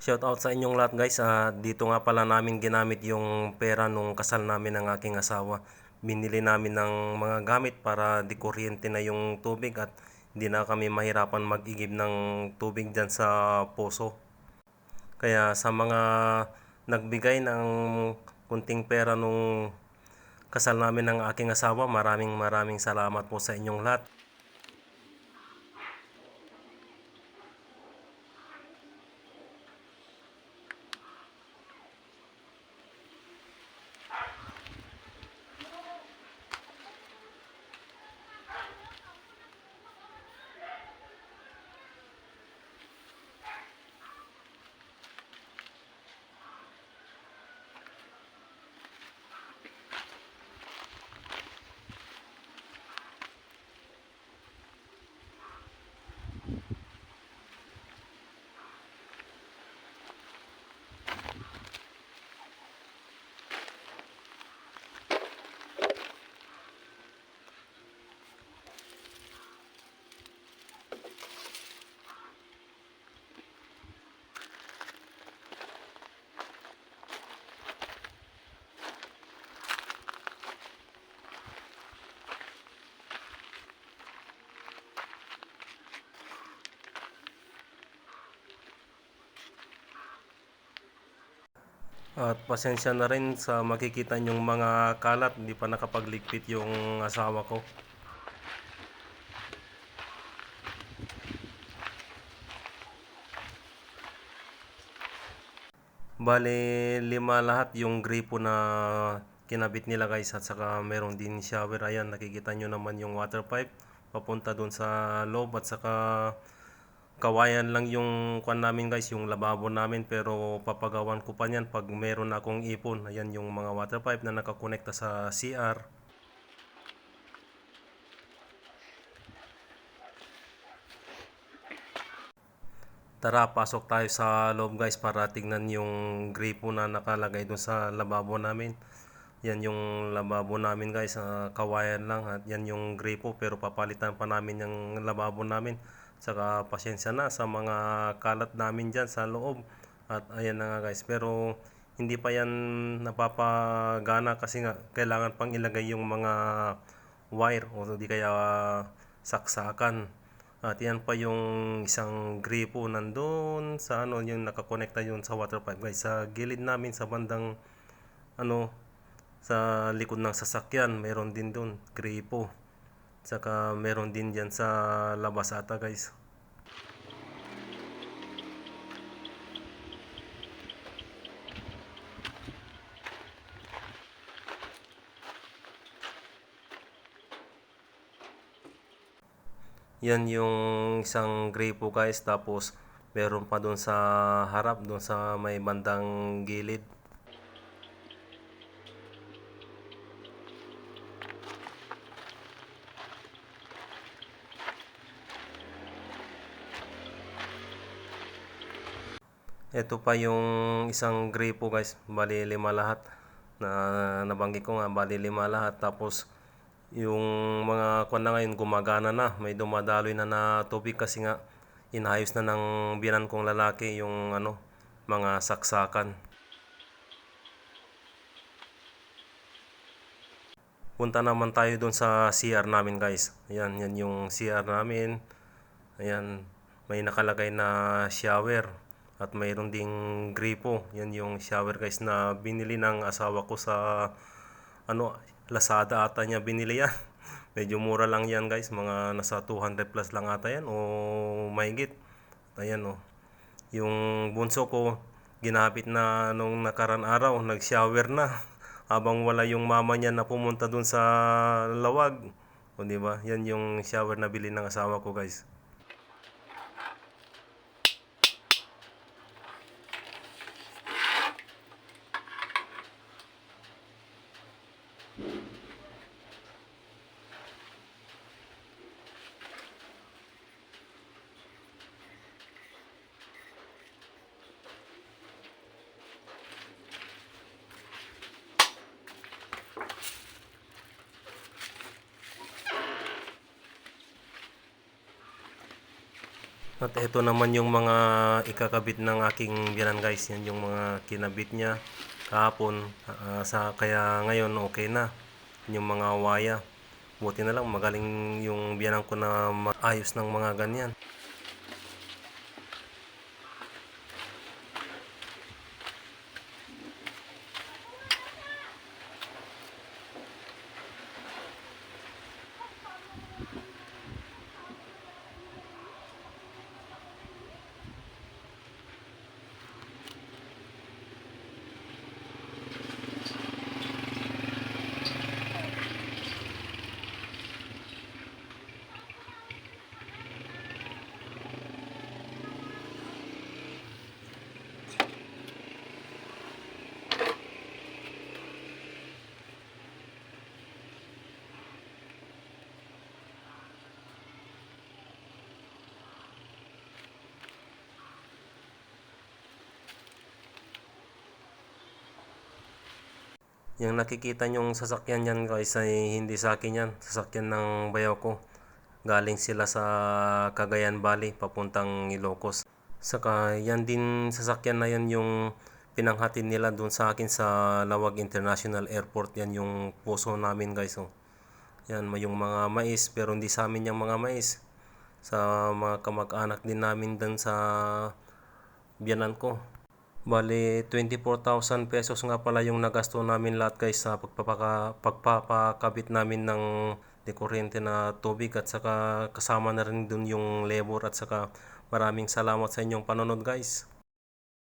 Shout out sa inyong lahat guys. Dito nga pala namin ginamit yung pera nung kasal namin ng aking asawa. Binili namin ng mga gamit para di kuryente na yung tubig at hindi na kami mahirapan mag-igib ng tubig dyan sa poso. Kaya sa mga nagbigay ng kunting pera nung kasal namin ng aking asawa, maraming maraming salamat po sa inyong lahat. At pasensya na rin sa makikita nyong mga kalat, hindi pa nakapagligpit yung asawa ko. Bale, 5 lahat yung gripo na kinabit nila guys, at saka meron din shower. Ayan, nakikita nyo naman yung water pipe papunta dun sa loob, at saka kawayan lang yung kwan namin guys, yung lababo namin, pero papagawan ko pa niyan pag meron akong ipon. Ayan yung mga water pipe na nakakonekta sa CR. Tara, pasok tayo sa loob guys para tignan yung gripo na nakalagay dun sa lababo namin. Yan yung lababo namin guys, kawayan lang, at yan yung gripo, pero papalitan pa namin yung lababo namin. Saka pasensya na sa mga kalat namin dyan sa loob. At ayan na nga guys, pero hindi pa yan napapagana kasi nga kailangan pang ilagay yung mga wire o di kaya saksakan. At yan pa yung isang gripo nandun sa ano, yung nakakonekta yun sa water pipe guys. Sa gilid namin sa bandang ano, sa likod ng sasakyan, meron din dun gripo. Saka meron din dyan sa labas ata guys. Yan yung isang gripo guys, tapos meron pa dun sa harap, dun sa may bandang gilid. Ito pa yung isang gripo guys, bali 5 lahat na nabanggit ko nga, bali 5 lahat. Tapos yung mga kwan na ngayon gumagana na, may dumadaloy na na tubig kasi nga inayos na ng biyanan kong lalaki yung ano, mga saksakan. Punta naman tayo dun sa CR namin guys. Ayan, yan yung CR namin. Ayan, may nakalagay na shower at mayroon ding gripo. Yan yung shower guys na binili ng asawa ko sa ano, Lazada ata niya binili yan. Medyo mura lang yan guys, mga nasa 200 plus lang ata yan o mahigit. Ayan o. Yung bunso ko, ginapit na nung nakaraan araw, nag-shower na. Habang wala yung mama niya na pumunta dun sa lawag. O di ba? Yan yung shower na bili ng asawa ko guys. At ito naman yung mga ikakabit ng aking biyanan guys. Yan yung mga kinabit niya kahapon. Kaya ngayon okay na. Yung mga waya. Buti na lang magaling yung biyanan ko na maayos ng mga ganyan. Yung nakikita nyong sasakyan yan guys ay hindi sa akin yan. Sasakyan ng bayaw ko. Galing sila sa Cagayan Valley papuntang Ilocos. Saka yan din sasakyan na yan yung pinanghatid nila doon sa akin sa Lawag International Airport. Yan yung puso namin guys. Oh. Yan may yung mga mais pero hindi sa amin yung mga mais. Sa mga kamag-anak din namin doon sa biyanan ko. Bali, 24,000 pesos nga pala yung nagasto namin lahat guys sa pagpapakabit namin ng kuryente na tubig at saka kasama na rin dun yung labor at saka maraming salamat sa inyong panonood guys.